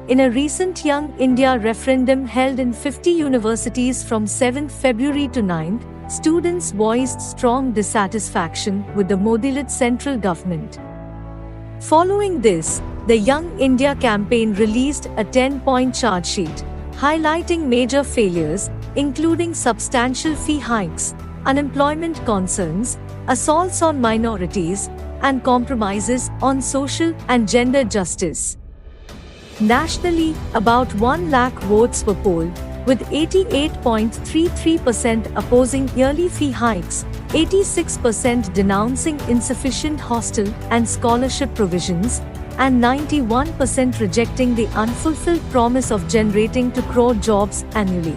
In a recent Young India Referendum held in 50 universities from 7th February to 9th, students voiced strong dissatisfaction with the Modi-led central government. Following this, the Young India campaign released a 10-point charge sheet, highlighting major failures, including substantial fee hikes, unemployment concerns, assaults on minorities, and compromises on social and gender justice. Nationally, about 1 lakh votes were polled, with 88.33% opposing yearly fee hikes, 86% denouncing insufficient hostel and scholarship provisions, and 91% rejecting the unfulfilled promise of generating 2 crore jobs annually.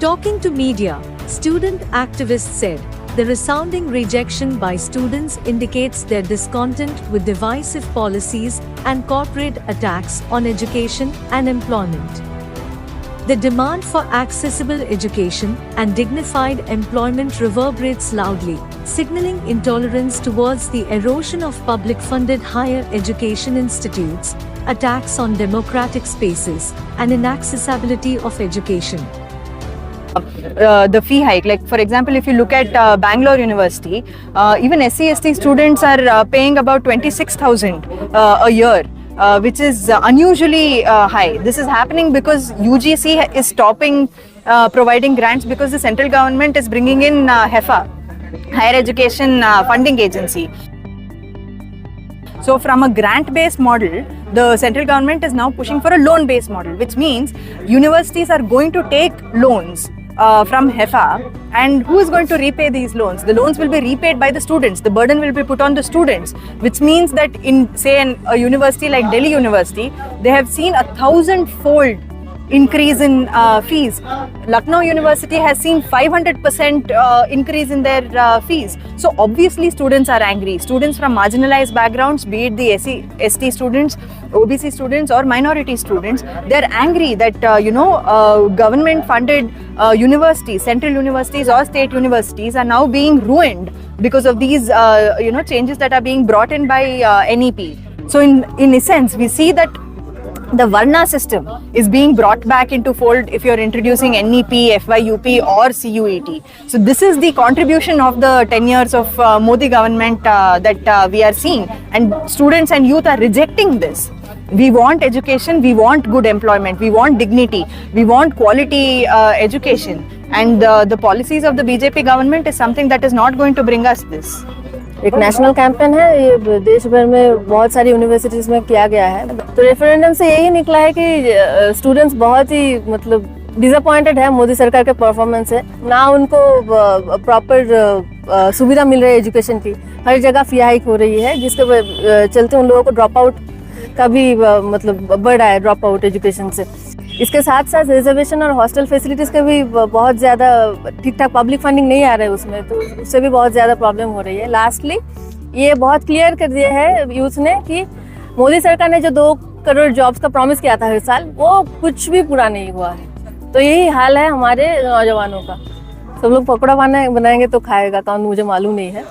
Talking to media, student activists said, the resounding rejection by students indicates their discontent with divisive policies and corporate attacks on education and employment. The demand for accessible education and dignified employment reverberates loudly, signaling intolerance towards the erosion of public-funded higher education institutes, attacks on democratic spaces, and inaccessibility of education. The fee hike, like for example, if you look at Bangalore University, even SC/ST students are paying about 26,000 a year, which is unusually high. This is happening because UGC is stopping providing grants because the central government is bringing in HEFA, Higher Education Funding Agency. So from a grant-based model, the central government is now pushing for a loan-based model, which means universities are going to take loans from HEFA, and who is going to repay these loans? The loans will be repaid by the students. The burden will be put on the students, which means that in, say, a university like Delhi University, they have seen 1,000-fold increase in fees. Lucknow University has seen 500% increase in their fees. So obviously students are angry. Students from marginalized backgrounds, be it the SC/ST students, OBC students or minority students, they are angry that government funded universities, central universities or state universities are now being ruined because of these changes that are being brought in by NEP. So in essence, we see that the Varna system is being brought back into fold if you're introducing NEP, FYUP or CUET. So this is the contribution of the 10 years of Modi government that we are seeing, and students and youth are rejecting this. We want education, we want good employment, we want dignity, we want quality education, and the policies of the BJP government is something that is not going to bring us this. एक national campaign है, ये देश भर में बहुत सारी universities में किया गया है। तो रेफरेंडम से यही निकला है कि स्टूडेंट्स बहुत ही डिसअपॉइंटेड है मोदी सरकार के परफॉर्मेंस से। ना उनको प्रॉपर सुविधा मिल रही है एजुकेशन की, हर जगह फी हाइक हो रही है, जिसके चलते उन लोगों को ड्रॉप आउट का भी बढ़ रहा है, ड्रॉप आउट एजुकेशन से। इसके साथ साथ रिजर्वेशन और हॉस्टल फैसिलिटीज़ का भी बहुत ज़्यादा ठीक ठाक पब्लिक फंडिंग नहीं आ रहा है उसमें, तो उससे भी बहुत ज़्यादा प्रॉब्लम हो रही है। लास्टली ये बहुत क्लियर कर दिया है यूथ ने कि मोदी सरकार ने जो 2 करोड़ जॉब्स का प्रॉमिस किया था हर साल, वो कुछ भी पूरा नहीं हुआ है। तो यही हाल है हमारे नौजवानों का। सब लोग पकौड़ा बनाएंगे तो खाएगा कौन, मुझे मालूम नहीं है।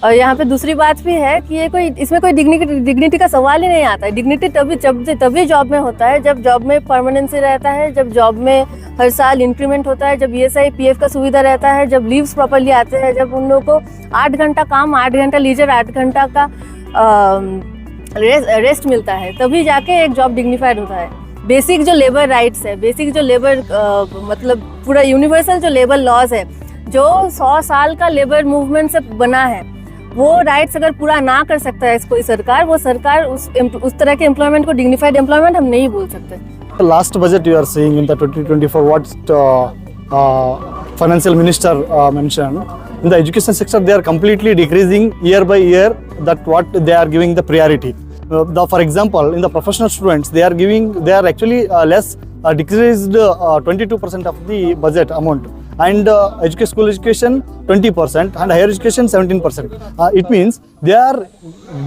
और यहाँ पे दूसरी बात भी है कि इसमें कोई डिग्निटी का सवाल ही नहीं आता है। डिग्निटी तभी जॉब में होता है जब जॉब में परमानेंसी रहता है, जब जॉब में हर साल इंक्रीमेंट होता है, जब ESI PF का सुविधा रहता है, जब लीव्स प्रॉपर्ली आते हैं, जब उन लोगों को 8 घंटा काम, 8 घंटा लीजर, 8 घंटा का रेस्ट मिलता है, तभी जाके एक जॉब डिग्निफाइड होता है। बेसिक जो लेबर राइट्स है, बेसिक जो लेबर पूरा यूनिवर्सल जो लेबर लॉज है, जो 100 साल का लेबर मूवमेंट से बना है, वो राइट्स अगर पूरा ना कर सकता है कोई सरकार, वो सरकार उस तरह के एम्प्लॉयमेंट को डिग्निफाइड एम्प्लॉयमेंट हम नहीं बोल सकते। Last budget you are seeing in the 2024, what financial minister mentioned, in the education sector they are completely decreasing year by year, that what they are giving the priority. For example, in the professional students, they are actually decreased 22% of the budget amount, and school education 20% and higher education 17%. It means they are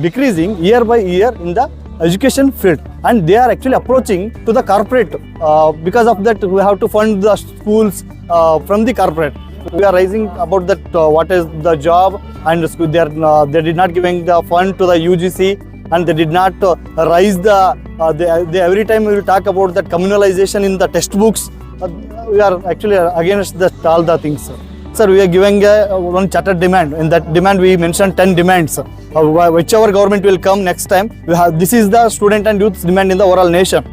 decreasing year by year in the education field, and they are actually approaching to the corporate. Because of that, we have to fund the schools from the corporate. We are raising about that what is the job, and they did not giving the fund to the UGC and they did not rise the they every time we will talk about that communalization in the textbooks. We are actually against that all the things, sir. Sir, we are giving one chartered demand. In that demand we mentioned 10 demands. Whichever government will come next time, this is the student and youth demand in the overall nation.